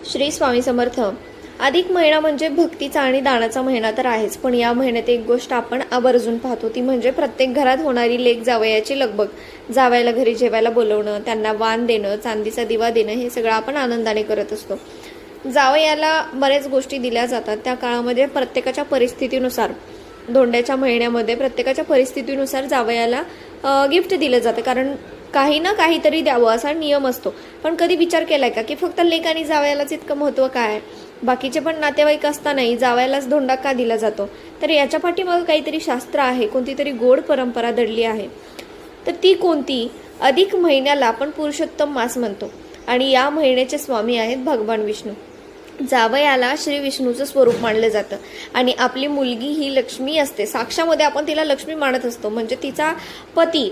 श्री स्वामी समर्थ. अधिक महिना म्हणजे भक्तीचा आणि दानाचा महिना तर आहेच, पण या महिन्यात एक गोष्ट आपण आवर्जून पाहतो, ती म्हणजे प्रत्येक घरात होणारी लेक जावयाची लगबग. जावयाला घरी जेवायला बोलवणं, त्यांना वाण देणं, चांदीचा दिवा देणं, हे सगळं आपण आनंदाने करत असतो. जावयाला बऱ्याच गोष्टी दिल्या जातात. त्या काळामध्ये प्रत्येकाच्या परिस्थितीनुसार, धोंड्याच्या महिन्यामध्ये प्रत्येकाच्या परिस्थितीनुसार जावयाला गिफ्ट दिलं जातं, कारण काही ना काहीतरी द्यावं असा नियम असतो. पण कधी विचार केलाय का की फक्त लेक आणि जावयालाच इतकं महत्त्व काय आहे? बाकीचे पण नातेवाईक असतानाही जावयालाच धोंडा का दिला जातो? तर याच्या पाठीमागे काहीतरी शास्त्र आहे, कोणती तरी गोड परंपरा दडली आहे. तर ती कोणती? अधिक महिन्याला आपण पुरुषोत्तम मास म्हणतो आणि या महिन्याचे स्वामी आहेत भगवान विष्णू. जावयाला श्री विष्णूचं स्वरूप मानलं जातं आणि आपली मुलगी ही लक्ष्मी असते. साक्षामध्ये आपण तिला लक्ष्मी मानत असतो, म्हणजे तिचा पती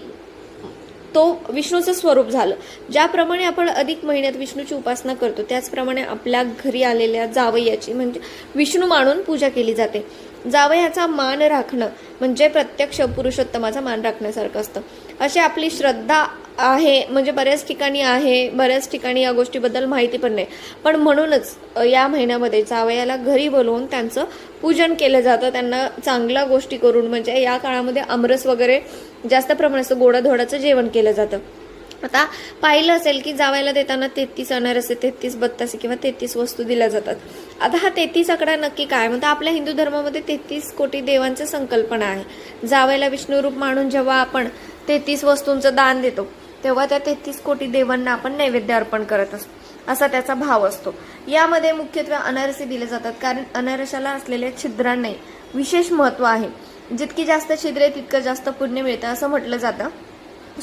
तो विष्णूचं स्वरूप झालं. ज्याप्रमाणे आपण अधिक महिन्यात विष्णूची उपासना करतो, त्याचप्रमाणे आपल्या घरी आलेल्या जावयाची म्हणजे विष्णू मानून पूजा केली जाते. जावयाचा मान राखणं म्हणजे प्रत्यक्ष पुरुषोत्तमाचा मान राखण्यासारखं असतं. अशी आपली श्रद्धा आहे, म्हणजे बऱ्याच ठिकाणी आहे, बऱ्याच ठिकाणी या गोष्टीबद्दल माहिती पण नाही. पण म्हणूनच या महिन्यामध्ये जावयाला घरी बोलवून त्यांचं पूजन केलं जातं, त्यांना चांगल्या गोष्टी करून, म्हणजे या काळामध्ये आमरस वगैरे जास्त प्रमाणात गोडाधोडाचं जेवण केलं जातं. आता पाहिलं असेल की जावयाला देताना 33 अनारसे, 33 बत्तासे किंवा 33 वस्तू दिल्या जातात. आता हा 33 आकडा नक्की काय म्हणतो? आपल्या हिंदू धर्मामध्ये 33 कोटी देवांची संकल्पना आहे. जावयाला विष्णू रूप मानून जेव्हा आपण 33 वस्तूंचं दान देतो, तेव्हा त्या 33 कोटी देवांना आपण नैवेद्य अर्पण करत असतो, असा त्याचा भाव असतो. यामध्ये मुख्यत्वे अनारसे दिले जातात, कारण अनारसाला असलेल्या छिद्रांना विशेष महत्त्व आहे. जितकी जास्त छिद्रे तितकं जास्त पुण्य मिळतं असं म्हटलं जातं.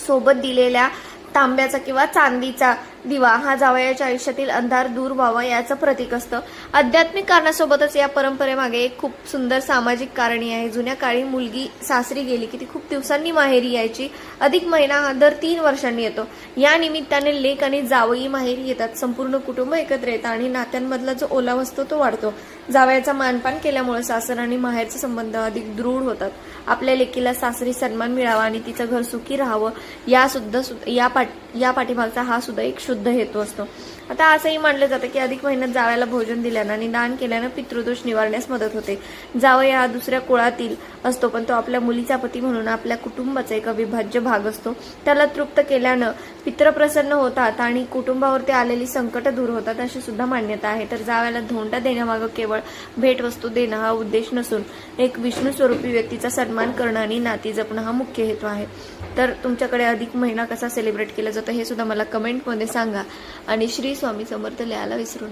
सोबत दिलेल्या तांब्याचा किंवा चांदीचा दिवा हा जावयाच्या आयुष्यातील अंधार दूर व्हावा याचं प्रतीक असतं. आध्यात्मिक कारणासोबतच या परंपरेमागे एक खूप सुंदर सामाजिक कारणी आहे. जुन्या काळी मुलगी सासरी गेली की ती खूप दिवसांनी माहेरी यायची. अधिक महिना हा दर 3 वर्षांनी येतो. या निमित्ताने लेक आणि जावई माहेरी येतात. संपूर्ण कुटुंब एकत्र येतं आणि नात्यांमधला जो ओलावा असतो तो वाढतो. जावयाचा मानपान केल्यामुळे सासर आणि माहेरचे संबंध अधिक दृढ होतात. आपल्या लेकीला सासरी सन्मान मिळावा आणि तिचं घर सुखी राहावं या पाठीमागचा हा सुद्धा एक शुद्ध हेतू असतो. आता असंही मानलं जातं की अधिक महिन्यात जावयाला भोजन दिल्यानं आणि दान केल्यानं पितृदोष निवारण्यास मदत होते. जावई हा दुसऱ्या कुळातील असतो, पण तो आपल्या मुलीचा पती म्हणून आपल्या कुटुंबाचा एक अविभाज्य भाग असतो. त्याला तृप्त केल्यानं पितृ प्रसन्न होतात आणि कुटुंबावरती आलेली संकट दूर होतात, अशी सुद्धा मान्यता आहे. तर जावयाला धोंडा देण्यामागं केवळ भेटवस्तू देणं हा उद्देश नसून एक विष्णू स्वरूपी व्यक्तीचा सन्मान करणं आणि नाती जपणं हा मुख्य हेतू आहे. तर तुमच्याकडे अधिक महिना कसा सेलिब्रेट केला जातो हे सुद्धा मला कमेंटमध्ये सांगा आणि श्री स्वामी समर्थ लिहायला विसरू नका.